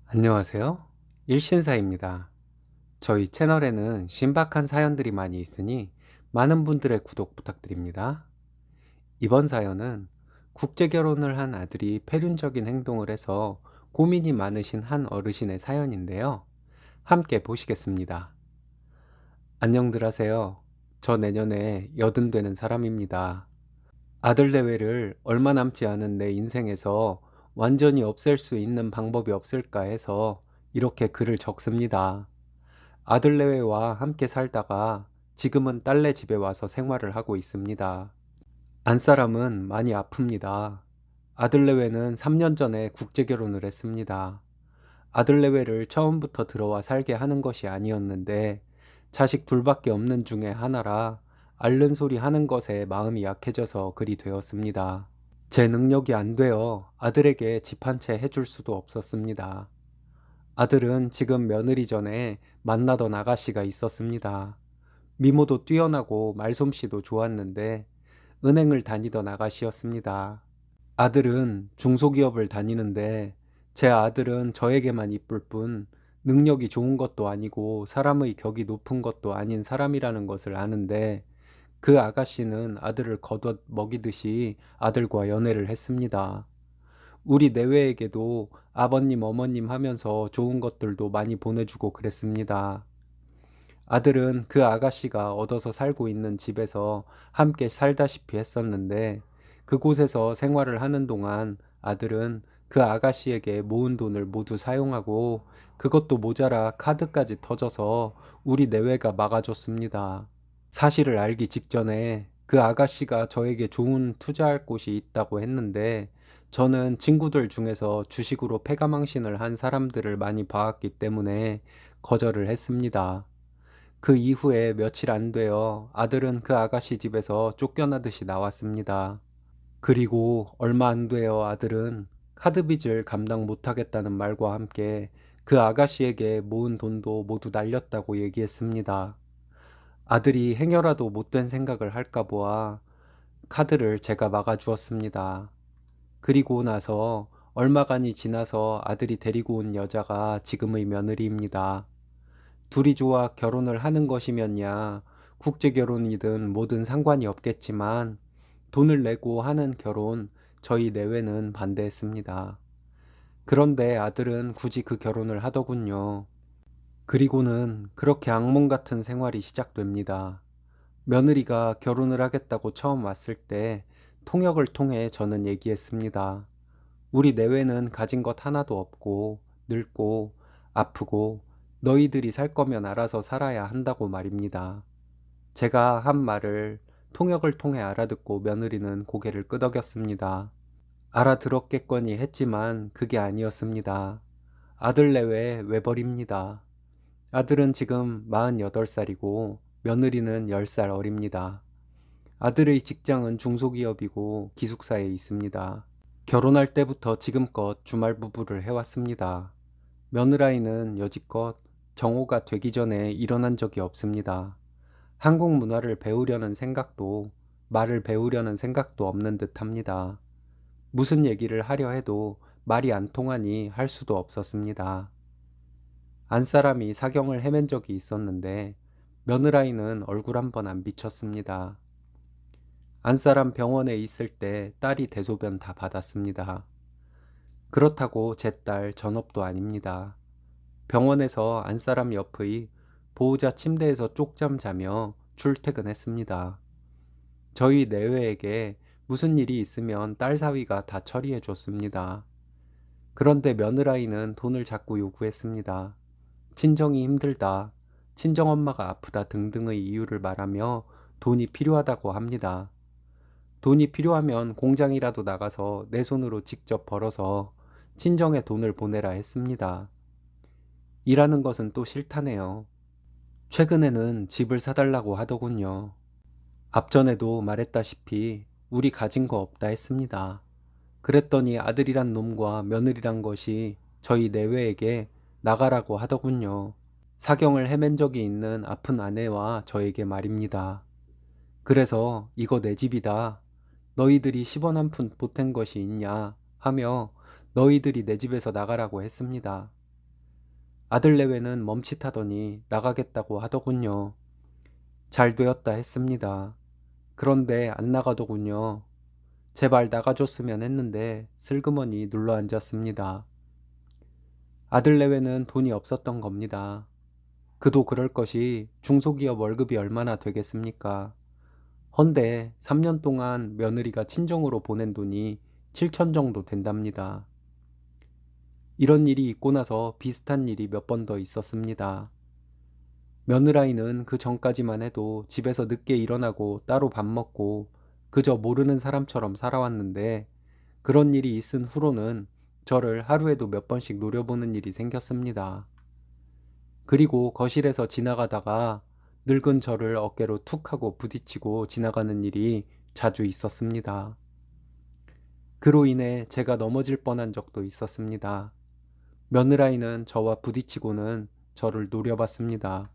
안녕하세요. 일신사입니다. 저희 채널에는 신박한 사연들이 많이 있으니 많은 분들의 구독 부탁드립니다. 이번 사연은 국제 결혼을 한 아들이 폐륜적인 행동을 해서 고민이 많으신 한 어르신의 사연인데요. 함께 보시겠습니다. 안녕들 하세요. 저 내년에 80 되는 사람입니다. 아들 내외를 얼마 남지 않은 내 인생에서 완전히 없앨 수 있는 방법이 없을까 해서 이렇게 글을 적습니다. 아들내외와 함께 살다가 지금은 딸네 집에 와서 생활을 하고 있습니다. 안사람은 많이 아픕니다. 아들내외는 3년 전에 국제결혼을 했습니다. 아들내외를 처음부터 들어와 살게 하는 것이 아니었는데 자식 둘밖에 없는 중에 하나라 앓는 소리 하는 것에 마음이 약해져서 그리 되었습니다. 제 능력이 안 되어 아들에게 집 한 채 해줄 수도 없었습니다. 아들은 지금 며느리 전에 만나던 아가씨가 있었습니다. 미모도 뛰어나고 말솜씨도 좋았는데 은행을 다니던 아가씨였습니다. 아들은 중소기업을 다니는데 제 아들은 저에게만 이쁠 뿐 능력이 좋은 것도 아니고 사람의 격이 높은 것도 아닌 사람이라는 것을 아는데 그 아가씨는 아들을 걷어 먹이듯이 아들과 연애를 했습니다. 우리 내외에게도 아버님, 어머님 하면서 좋은 것들도 많이 보내주고 그랬습니다. 아들은 그 아가씨가 얻어서 살고 있는 집에서 함께 살다시피 했었는데 그곳에서 생활을 하는 동안 아들은 그 아가씨에게 모은 돈을 모두 사용하고 그것도 모자라 카드까지 터져서 우리 내외가 막아줬습니다. 사실을 알기 직전에 그 아가씨가 저에게 좋은 투자할 곳이 있다고 했는데 저는 친구들 중에서 주식으로 패가망신을 한 사람들을 많이 봐왔기 때문에 거절을 했습니다. 그 이후에 며칠 안 되어 아들은 그 아가씨 집에서 쫓겨나듯이 나왔습니다. 그리고 얼마 안 되어 아들은 카드 빚을 감당 못하겠다는 말과 함께 그 아가씨에게 모은 돈도 모두 날렸다고 얘기했습니다. 아들이 행여라도 못된 생각을 할까 보아 카드를 제가 막아주었습니다. 그리고 나서 얼마간이 지나서 아들이 데리고 온 여자가 지금의 며느리입니다. 둘이 좋아 결혼을 하는 것이면야 국제결혼이든 뭐든 상관이 없겠지만 돈을 내고 하는 결혼 저희 내외는 반대했습니다. 그런데 아들은 굳이 그 결혼을 하더군요. 그리고는 그렇게 악몽 같은 생활이 시작됩니다. 며느리가 결혼을 하겠다고 처음 왔을 때 통역을 통해 저는 얘기했습니다. 우리 내외는 가진 것 하나도 없고 늙고 아프고 너희들이 살 거면 알아서 살아야 한다고 말입니다. 제가 한 말을 통역을 통해 알아듣고 며느리는 고개를 끄덕였습니다. 알아들었겠거니 했지만 그게 아니었습니다. 아들 내외 외벌입니다. 아들은 지금 48살이고 며느리는 10살 어립니다. 아들의 직장은 중소기업이고 기숙사에 있습니다. 결혼할 때부터 지금껏 주말 부부를 해왔습니다. 며느라이는 여지껏 정오가 되기 전에 일어난 적이 없습니다. 한국 문화를 배우려는 생각도 말을 배우려는 생각도 없는 듯 합니다. 무슨 얘기를 하려 해도 말이 안 통하니 할 수도 없었습니다. 안사람이 사경을 헤맨 적이 있었는데 며느라이는 얼굴 한번 안 비쳤습니다. 안사람 병원에 있을 때 딸이 대소변 다 받았습니다. 그렇다고 제 딸 전업도 아닙니다. 병원에서 안사람 옆의 보호자 침대에서 쪽잠 자며 출퇴근했습니다. 저희 내외에게 무슨 일이 있으면 딸 사위가 다 처리해 줬습니다. 그런데 며느라이는 돈을 자꾸 요구했습니다. 친정이 힘들다, 친정엄마가 아프다 등등의 이유를 말하며 돈이 필요하다고 합니다. 돈이 필요하면 공장이라도 나가서 내 손으로 직접 벌어서 친정에 돈을 보내라 했습니다. 일하는 것은 또 싫다네요. 최근에는 집을 사달라고 하더군요. 앞전에도 말했다시피 우리 가진 거 없다 했습니다. 그랬더니 아들이란 놈과 며느리란 것이 저희 내외에게 나가라고 하더군요. 사경을 헤맨 적이 있는 아픈 아내와 저에게 말입니다. 그래서 이거 내 집이다. 너희들이 10원 한 푼 보탠 것이 있냐 하며 너희들이 내 집에서 나가라고 했습니다. 아들 내외는 멈칫하더니 나가겠다고 하더군요. 잘 되었다 했습니다. 그런데 안 나가더군요. 제발 나가줬으면 했는데 슬그머니 눌러 앉았습니다. 아들 내외는 돈이 없었던 겁니다. 그도 그럴 것이 중소기업 월급이 얼마나 되겠습니까? 헌데 3년 동안 며느리가 친정으로 보낸 돈이 7천 정도 된답니다. 이런 일이 있고 나서 비슷한 일이 몇 번 더 있었습니다. 며느라이는 그 전까지만 해도 집에서 늦게 일어나고 따로 밥 먹고 그저 모르는 사람처럼 살아왔는데 그런 일이 있은 후로는 저를 하루에도 몇 번씩 노려보는 일이 생겼습니다. 그리고 거실에서 지나가다가 늙은 저를 어깨로 툭 하고 부딪히고 지나가는 일이 자주 있었습니다. 그로 인해 제가 넘어질 뻔한 적도 있었습니다. 며느라이는 저와 부딪히고는 저를 노려봤습니다.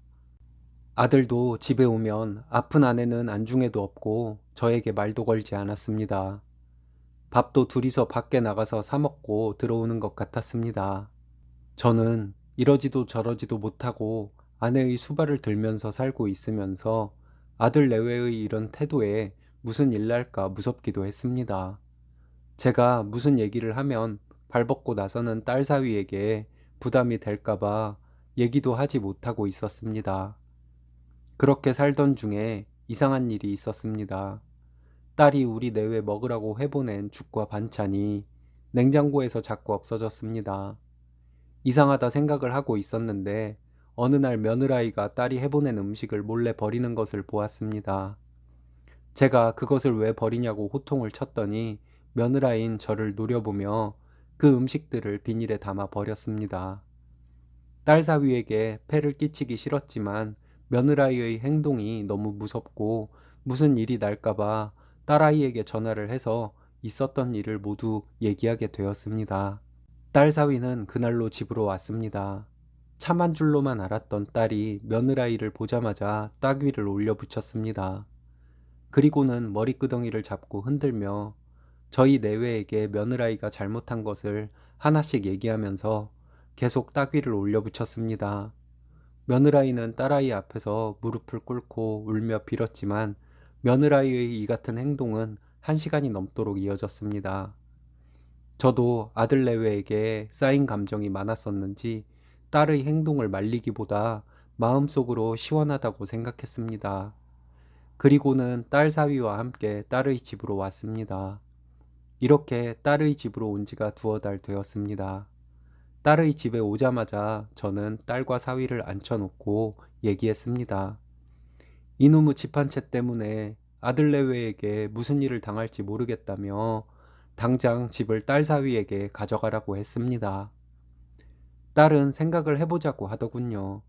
아들도 집에 오면 아픈 아내는 안중에도 없고 저에게 말도 걸지 않았습니다. 밥도 둘이서 밖에 나가서 사 먹고 들어오는 것 같았습니다. 저는 이러지도 저러지도 못하고 아내의 수발을 들면서 살고 있으면서 아들 내외의 이런 태도에 무슨 일 날까 무섭기도 했습니다. 제가 무슨 얘기를 하면 발벗고 나서는 딸 사위에게 부담이 될까봐 얘기도 하지 못하고 있었습니다. 그렇게 살던 중에 이상한 일이 있었습니다. 딸이 우리 내외 먹으라고 해보낸 죽과 반찬이 냉장고에서 자꾸 없어졌습니다. 이상하다 생각을 하고 있었는데 어느 날 며느라이가 딸이 해보낸 음식을 몰래 버리는 것을 보았습니다. 제가 그것을 왜 버리냐고 호통을 쳤더니 며느라인 저를 노려보며 그 음식들을 비닐에 담아 버렸습니다. 딸 사위에게 폐를 끼치기 싫었지만 며느라이의 행동이 너무 무섭고 무슨 일이 날까봐 딸아이에게 전화를 해서 있었던 일을 모두 얘기하게 되었습니다. 딸 사위는 그날로 집으로 왔습니다. 참한 줄로만 알았던 딸이 며느라이를 보자마자 딱 위를 올려붙였습니다. 그리고는 머리끄덩이를 잡고 흔들며 저희 내외에게 며느라이가 잘못한 것을 하나씩 얘기하면서 계속 딱 위를 올려붙였습니다. 며느라이는 딸아이 앞에서 무릎을 꿇고 울며 빌었지만 며느라이의 이 같은 행동은 1시간이 넘도록 이어졌습니다. 저도 아들 내외에게 쌓인 감정이 많았었는지 딸의 행동을 말리기보다 마음속으로 시원하다고 생각했습니다. 그리고는 딸 사위와 함께 딸의 집으로 왔습니다. 이렇게 딸의 집으로 온 지가 2달 되었습니다. 딸의 집에 오자마자 저는 딸과 사위를 앉혀놓고 얘기했습니다. 이놈의 집 한 채 때문에 아들 내외에게 무슨 일을 당할지 모르겠다며 당장 집을 딸 사위에게 가져가라고 했습니다. 딸은 생각을 해보자고 하더군요.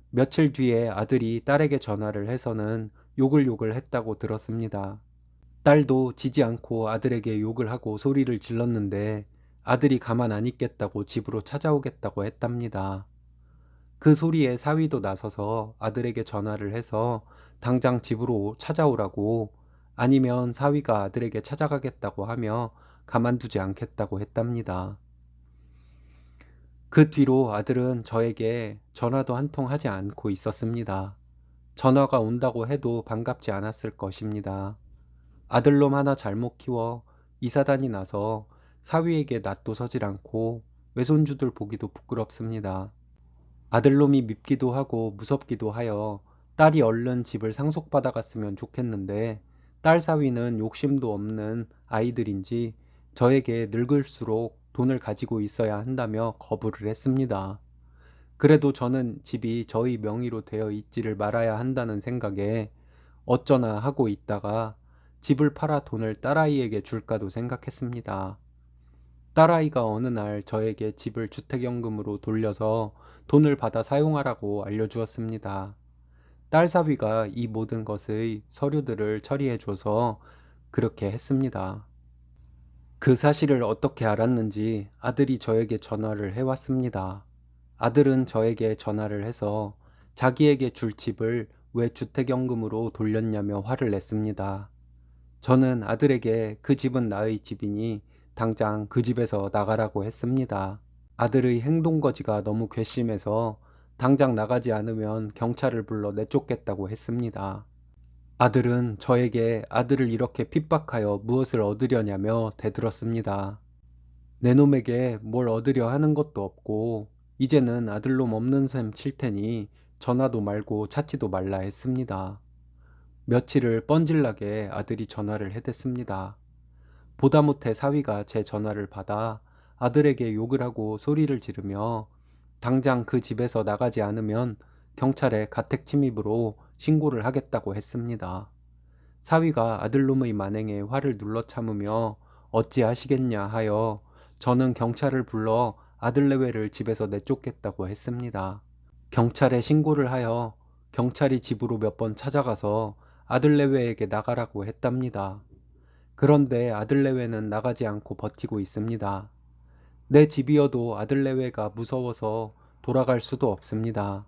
며칠 뒤에 아들이 딸에게 전화를 해서는 욕을 했다고 들었습니다. 딸도 지지 않고 아들에게 욕을 하고 소리를 질렀는데 아들이 가만 안 있겠다고 집으로 찾아오겠다고 했답니다. 그 소리에 사위도 나서서 아들에게 전화를 해서 당장 집으로 찾아오라고 아니면 사위가 아들에게 찾아가겠다고 하며 가만두지 않겠다고 했답니다. 그 뒤로 아들은 저에게 전화도 한 통 하지 않고 있었습니다. 전화가 온다고 해도 반갑지 않았을 것입니다. 아들놈 하나 잘못 키워 이사단이 나서 사위에게 낯도 서질 않고 외손주들 보기도 부끄럽습니다. 아들놈이 밉기도 하고 무섭기도 하여 딸이 얼른 집을 상속받아갔으면 좋겠는데 딸 사위는 욕심도 없는 아이들인지 저에게 늙을수록 돈을 가지고 있어야 한다며 거부를 했습니다. 그래도 저는 집이 저희 명의로 되어 있지를 말아야 한다는 생각에 어쩌나 하고 있다가 집을 팔아 돈을 딸아이에게 줄까도 생각했습니다. 딸아이가 어느 날 저에게 집을 주택연금으로 돌려서 돈을 받아 사용하라고 알려주었습니다. 딸 사위가 이 모든 것의 서류들을 처리해줘서 그렇게 했습니다. 그 사실을 어떻게 알았는지 아들이 저에게 전화를 해왔습니다. 아들은 저에게 전화를 해서 자기에게 줄 집을 왜 주택연금으로 돌렸냐며 화를 냈습니다. 저는 아들에게 그 집은 나의 집이니 당장 그 집에서 나가라고 했습니다. 아들의 행동 거지가 너무 괘씸해서 당장 나가지 않으면 경찰을 불러 내쫓겠다고 했습니다. 아들은 저에게 아들을 이렇게 핍박하여 무엇을 얻으려냐며 대들었습니다. 내 놈에게 뭘 얻으려 하는 것도 없고 이제는 아들놈 없는 셈 칠 테니 전화도 말고 찾지도 말라 했습니다. 며칠을 뻔질나게 아들이 전화를 해댔습니다. 보다 못해 사위가 제 전화를 받아 아들에게 욕을 하고 소리를 지르며 당장 그 집에서 나가지 않으면 경찰에 가택 침입으로 신고를 하겠다고 했습니다. 사위가 아들놈의 만행에 화를 눌러 참으며 어찌하시겠냐 하여 저는 경찰을 불러 아들 내외를 집에서 내쫓겠다고 했습니다. 경찰에 신고를 하여 경찰이 집으로 몇 번 찾아가서 아들 내외에게 나가라고 했답니다. 그런데 아들 내외는 나가지 않고 버티고 있습니다. 내 집이어도 아들 내외가 무서워서 돌아갈 수도 없습니다.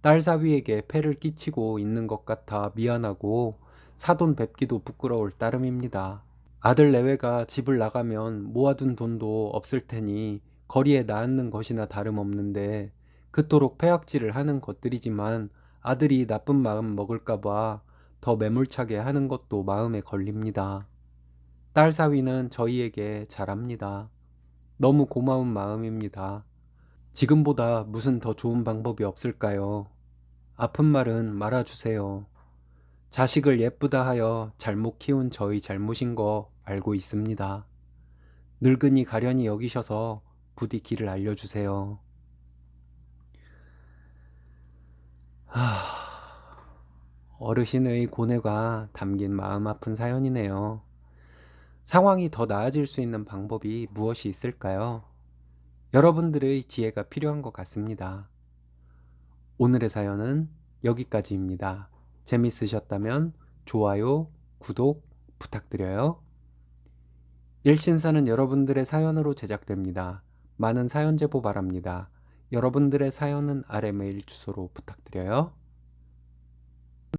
딸 사위에게 폐를 끼치고 있는 것 같아 미안하고 사돈 뵙기도 부끄러울 따름입니다. 아들 내외가 집을 나가면 모아둔 돈도 없을 테니 거리에 나앉는 것이나 다름없는데 그토록 폐악질을 하는 것들이지만 아들이 나쁜 마음 먹을까봐 더 매몰차게 하는 것도 마음에 걸립니다. 딸 사위는 저희에게 잘합니다. 너무 고마운 마음입니다. 지금보다 무슨 더 좋은 방법이 없을까요? 아픈 말은 말아주세요. 자식을 예쁘다 하여 잘못 키운 저희 잘못인 거 알고 있습니다. 늙은이 가련히 여기셔서 부디 길을 알려주세요. 어르신의 고뇌가 담긴 마음 아픈 사연이네요. 상황이 더 나아질 수 있는 방법이 무엇이 있을까요? 여러분들의 지혜가 필요한 것 같습니다. 오늘의 사연은 여기까지입니다. 재밌으셨다면 좋아요, 구독 부탁드려요. 일신사는 여러분들의 사연으로 제작됩니다. 많은 사연 제보 바랍니다. 여러분들의 사연은 아래 메일 주소로 부탁드려요.